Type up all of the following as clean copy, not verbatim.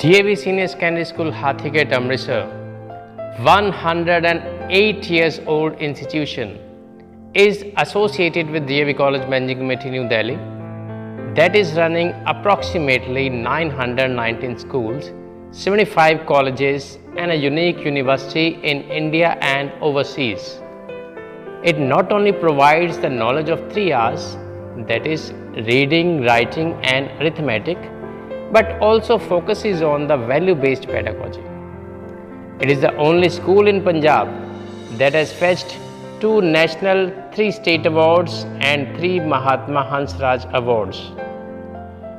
DAV Senior Secondary School, Hathigate, Amritsar, 108 years old institution, is associated with DAV College Managing Committee, New Delhi, that is running approximately 919 schools, 75 colleges and a unique university in India and overseas. It not only provides the knowledge of 3 R's, that is reading, writing and arithmetic, but also focuses on the value-based pedagogy. It is the only school in Punjab that has fetched 2 national, 3 state awards and 3 Mahatma Hansraj awards.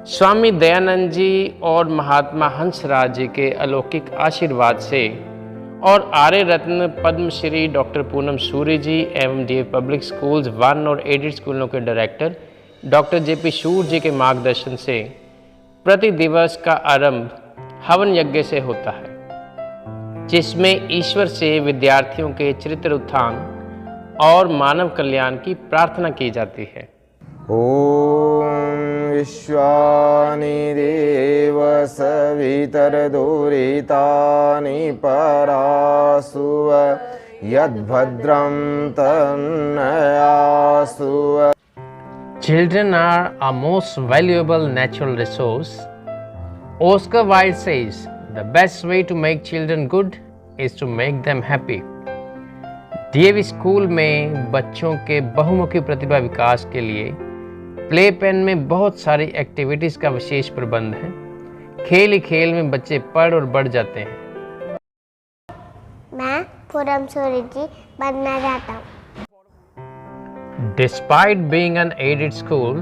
Swami Dayanand ji और महात्मा हंसराज जी के अलौकिक आशीर्वाद से और आर्य रत्न Padmashri doctor Poonam Suri जी एवं DAV public schools 1 और added स्कूलों के डायरेक्टर डॉक्टर JP शूर जी के मार्गदर्शन से प्रति दिवस का आरंभ हवन यज्ञ से होता है, जिसमें ईश्वर से विद्यार्थियों के चरित्र उत्थान और मानव कल्याण की प्रार्थना की जाती है। ओम विश्वानि देव सवितरदुरितानि परासुव यद्भद्रं तन्नयासुव। Children are our most valuable natural resource. Oscar Wilde says, the best way to make children good is to make them happy. DAV school में बच्चों के बहुमुखी प्रतिभा विकास के लिए प्ले पेन में बहुत सारी एक्टिविटीज़ का विशेष प्रबंध है। खेल ही खेल में बच्चे पढ़ और बढ़ जाते हैं। मैं पूनम सूरी जी बनना चाहता हूँ। Despite being an aided school,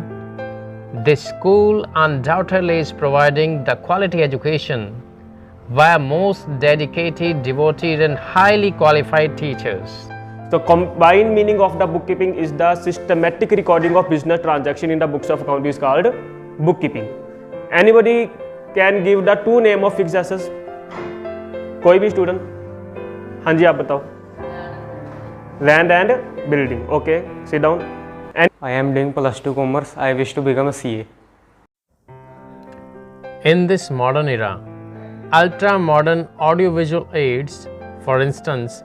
this school undoubtedly is providing the quality education via most dedicated, devoted and highly qualified teachers. The combined meaning of the bookkeeping is the systematic recording of business transaction in the books of account is called bookkeeping. Anybody can give the 2 name of fixed assets? कोई भी student? हाँ जी आप बताओ। Land and building. Okay, sit down. And I am doing +2 commerce. I wish to become a CA. In this modern era, ultra-modern audiovisual aids, for instance,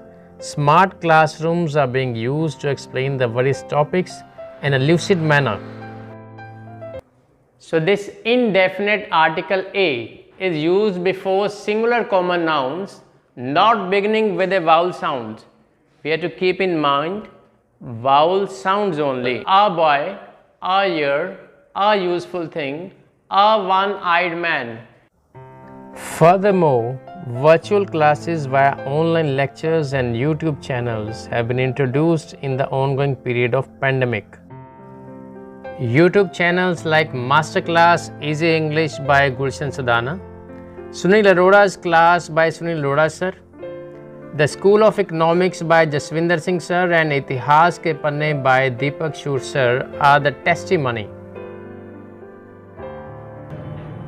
smart classrooms are being used to explain the various topics in a lucid manner. So this indefinite article A is used before singular common nouns not beginning with a vowel sound. We have to keep in mind vowel sounds only. A boy, a year, a useful thing, a one-eyed man. Furthermore, virtual classes via online lectures and YouTube channels have been introduced in the ongoing period of pandemic. YouTube channels like Masterclass Easy English by Gulshan Sadana, Sunil Arora's class by Sunil Arora sir, The School of Economics by Jaswinder Singh sir and Itihas ke Panne by Deepak Shur sir are the testimony.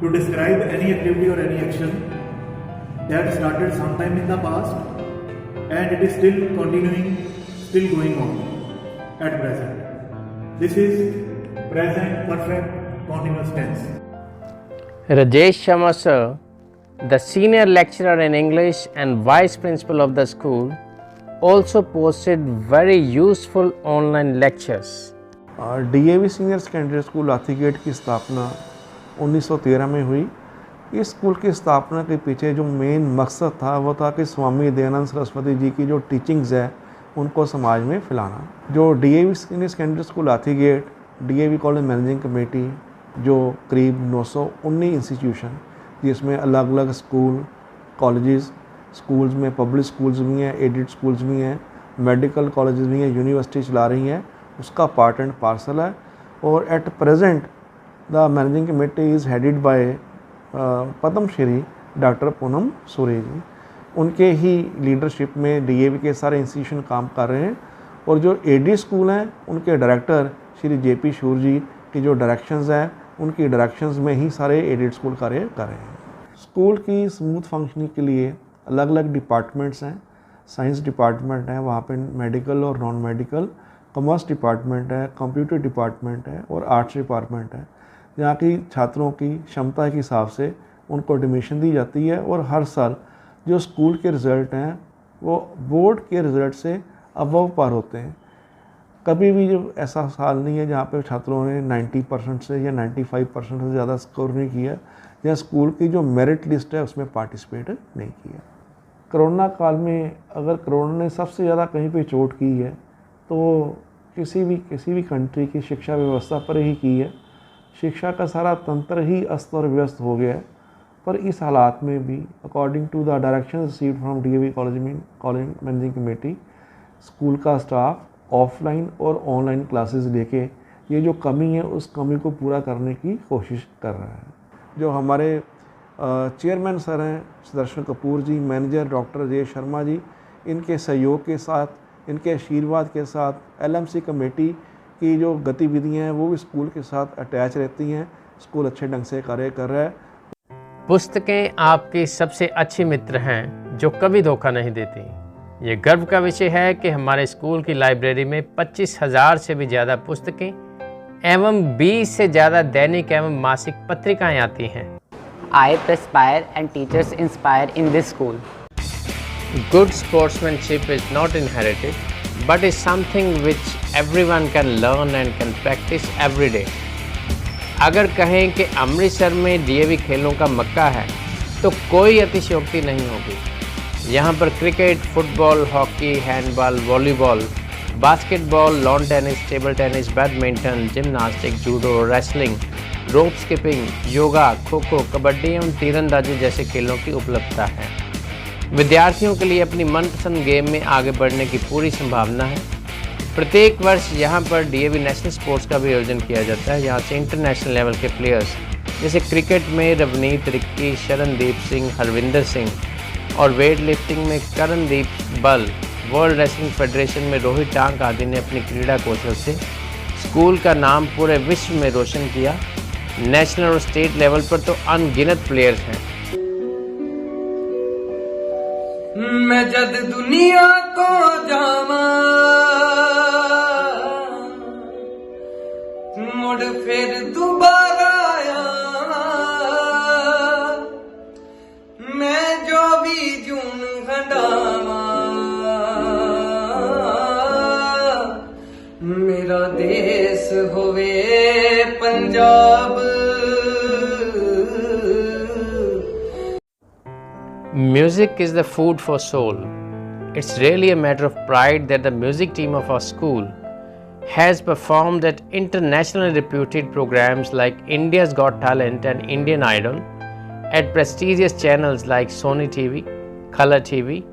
To describe any activity or any action that started sometime in the past and it is still continuing, still going on at present. This is present perfect continuous tense. Rajesh Sharma sir, the senior lecturer in English and vice principal of the school, also posted very useful online lectures. DAV senior secondary school Hathigate की स्थापना 1913 में हुई। इस school की स्थापना के पीछे जो मेन मकसद था वो था कि स्वामी दयानंद सरस्वती जी की जो टीचिंग्स है उनको समाज में फैलाना। जो DAV senior secondary school Hathigate, DAV college managing committee, जो करीब 919 इंस्टीट्यूशन जिसमें अलग अलग स्कूल, कॉलेजेस, स्कूल्स में पब्लिक स्कूल्स भी हैं, एडेड स्कूल्स भी हैं, मेडिकल कॉलेजेस भी हैं, यूनिवर्सिटी चला रही हैं, उसका पार्ट एंड पार्सल है। और at present the managing committee is headed by Padmashri doctor Poonam Suri ji. उनके ही लीडरशिप में DAV के सारे इंस्टीट्यूशन काम कर रहे हैं और जो एडेड स्कूल हैं उनके डायरेक्टर श्री JP शूर जी की जो डायरेक्शंस हैं उनकी डायरेक्शंस में ही सारे एडेड स्कूल कार्य कर रहे हैं। स्कूल की स्मूथ फंक्शनिंग के लिए अलग अलग डिपार्टमेंट्स हैं। साइंस डिपार्टमेंट है, वहाँ पे मेडिकल और नॉन मेडिकल, कॉमर्स डिपार्टमेंट है, कंप्यूटर डिपार्टमेंट है और आर्ट्स डिपार्टमेंट है, जहाँ की छात्रों की क्षमता के हिसाब से उनको एडमिशन दी जाती है और हर साल जो स्कूल के रिज़ल्ट हैं वो बोर्ड के रिज़ल्ट से अबव पार होते हैं। कभी भी जो ऐसा साल नहीं है जहाँ पे छात्रों ने 90% से या 95% से ज़्यादा स्कोर नहीं किया या स्कूल की जो मेरिट लिस्ट है उसमें पार्टिसिपेट नहीं किया। कोरोना काल में अगर कोरोना ने सबसे ज़्यादा कहीं पे चोट की है तो किसी भी कंट्री की शिक्षा व्यवस्था पर ही की है। शिक्षा का सारा तंत्र ही अस्त और व्यस्त हो गया है। पर इस हालात में भी according to the direction received from DAV college managing committee, school का स्टाफ ऑफलाइन और ऑनलाइन क्लासेस लेके ये जो कमी है उस कमी को पूरा करने की कोशिश कर रहा है। जो हमारे चेयरमैन सर हैं सुदर्शन कपूर जी, मैनेजर डॉक्टर अजय शर्मा जी, इनके सहयोग के साथ, इनके आशीर्वाद के साथ एलएमसी कमेटी की जो गतिविधियां हैं वो भी स्कूल के साथ अटैच रहती हैं। स्कूल अच्छे ढंग से कार्य कर रहा है। पुस्तकें आपकी सबसे अच्छी मित्र हैं जो कभी धोखा नहीं देती। ये गर्व का विषय है कि हमारे स्कूल की लाइब्रेरी में 25,000 से भी ज़्यादा पुस्तकें एवं 20 से ज़्यादा दैनिक एवं मासिक पत्रिकाएं आती हैं। I perspire and teachers inspire in this school. Good sportsmanship is not inherited, but is something which everyone can learn and can practice every day. अगर कहें कि अमृतसर में डीएवी खेलों का मक्का है तो कोई अतिशयोक्ति नहीं होगी। यहाँ पर cricket, football, hockey, handball, volleyball, basketball, lawn tennis, table tennis, badminton, gymnastic, judo, wrestling, rope skipping, yoga, kho kho, kabaddi एवं तीरंदाजी जैसे खेलों की उपलब्धता है। विद्यार्थियों के लिए अपनी मनपसंद गेम में आगे बढ़ने की पूरी संभावना है। प्रत्येक वर्ष यहाँ पर डीएवी नेशनल स्पोर्ट्स का भी आयोजन किया जाता है। यहाँ से इंटरनेशनल लेवल के प्लेयर्स जैसे क्रिकेट में रवनीत रिक्की, शरणदीप सिंह, हरविंदर सिंह और वेट लिफ्टिंग में करणदीप बल, वर्ल्ड रेसलिंग फेडरेशन में रोहित टांग आदि ने अपनी क्रीड़ा कौशल से स्कूल का नाम पूरे विश्व में रोशन किया। नेशनल और स्टेट लेवल पर तो अनगिनत प्लेयर्स हैं। मैं जद दुनिया को जावा मुड़ फिर दोबारा आया, मैं जो भी जून खंडावा मेरा देश होवे Punjab. Music is the food for soul. It's really a matter of pride that the music team of our school has performed at internationally reputed programs like India's Got Talent and Indian Idol, at prestigious channels like Sony TV, Color TV,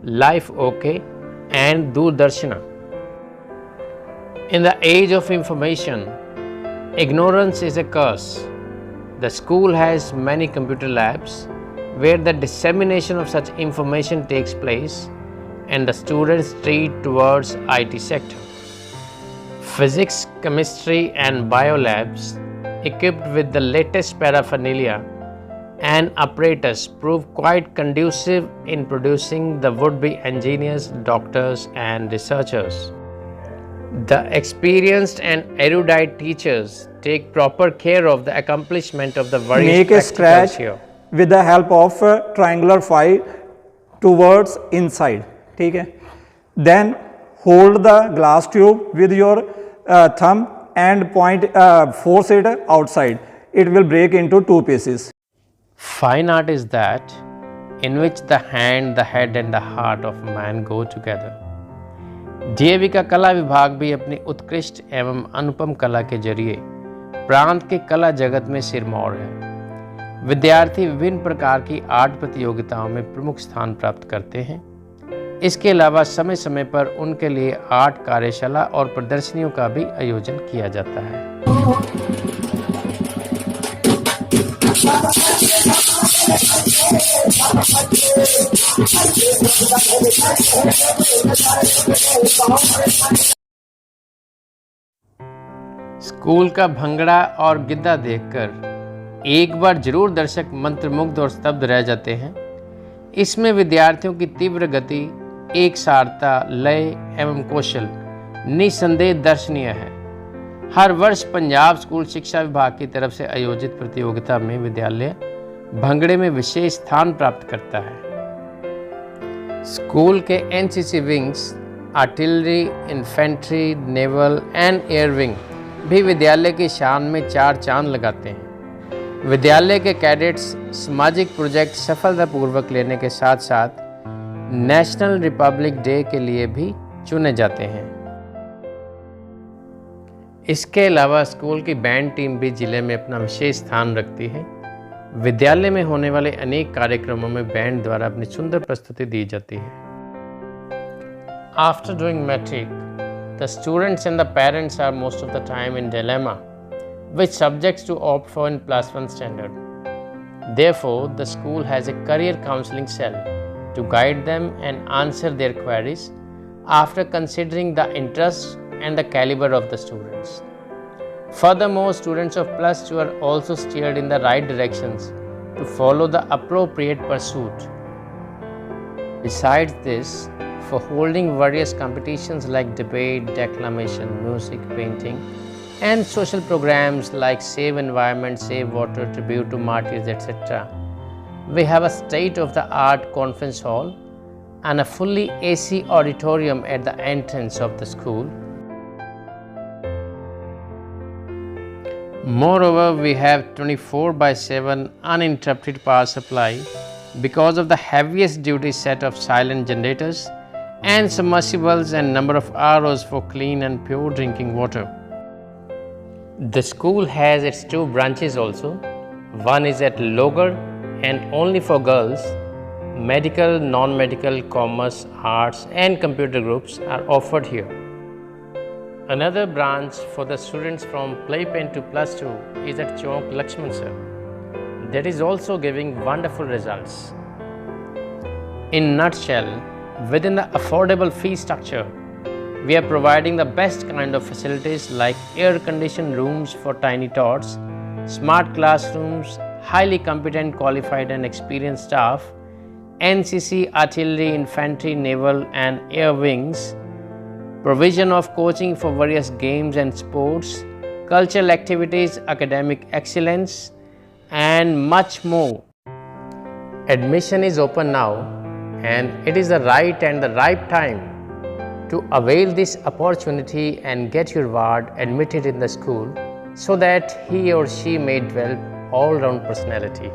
Life OK and Doordarshana. In the age of information, ignorance is a curse. The school has many computer labs where the dissemination of such information takes place and the students treat towards IT sector. Physics, chemistry and bio labs equipped with the latest paraphernalia and apparatus prove quite conducive in producing the would-be engineers, doctors and researchers. The experienced and erudite teachers take proper care of the accomplishment of the various Make a scratch here with the help of triangular file towards inside. ठीक है? Then hold the glass tube with your thumb and force it outside. It will break into two pieces. Fine art is that in which the hand, the head and the heart of man go together. DAV का कला विभाग भी अपनी उत्कृष्ट एवं अनुपम कला के जरिए प्रांत के कला जगत में सिरमौर है। विद्यार्थी विभिन्न प्रकार की आर्ट प्रतियोगिताओं में प्रमुख स्थान प्राप्त करते हैं। इसके अलावा समय समय पर उनके लिए आर्ट कार्यशाला और प्रदर्शनियों का भी आयोजन किया जाता है। स्कूल का भंगड़ा और गिद्धा देखकर एक बार जरूर दर्शक मंत्रमुग्ध और स्तब्ध रह जाते हैं। इसमें विद्यार्थियों की तीव्र गति, एकसारता, लय एवं कौशल निसंदेह दर्शनीय है। हर वर्ष पंजाब स्कूल शिक्षा विभाग की तरफ से आयोजित प्रतियोगिता में विद्यालय भंगड़े में विशेष स्थान प्राप्त करता है। स्कूल के NCC wings, artillery, infantry, naval and air wing भी विद्यालय की शान में चार चांद लगाते हैं। विद्यालय के कैडेट्स सामाजिक प्रोजेक्ट सफलतापूर्वक लेने के साथ साथ नेशनल रिपब्लिक डे के लिए भी चुने जाते हैं। इसके अलावा स्कूल की बैंड टीम भी जिले में अपना विशेष स्थान रखती है। विद्यालय में होने वाले अनेक कार्यक्रमों में बैंड द्वारा अपनी सुंदर प्रस्तुति दी जाती है। After doing matric, the students and the parents are most of the time in dilemma which subjects to opt for in +1 standard. Therefore, the school has a career counseling cell to guide them and answer their queries after considering the interests and the caliber of the students. Furthermore, students of +2 are also steered in the right directions to follow the appropriate pursuit. Besides this, for holding various competitions like debate, declamation, music, painting, and social programs like Save Environment, Save Water, Tribute to Martyrs, etc. We have a state-of-the-art conference hall and a fully AC auditorium at the entrance of the school. Moreover, we have 24/7 uninterrupted power supply because of the heaviest duty set of silent generators and submersibles and number of ROs for clean and pure drinking water. The school has its 2 branches also. One is at Logar and only for girls. Medical, non-medical, commerce, arts and computer groups are offered here. Another branch for the students from Playpen to +2 is at Chowk Lakshman Sir. That is also giving wonderful results. In nutshell, within the affordable fee structure, we are providing the best kind of facilities like air-conditioned rooms for tiny tots, smart classrooms, highly competent, qualified and experienced staff, NCC, artillery, infantry, naval and air wings, provision of coaching for various games and sports, cultural activities, academic excellence and much more. Admission is open now and it is the right and the ripe time to avail this opportunity and get your ward admitted in the school so that he or she may develop all-round personality.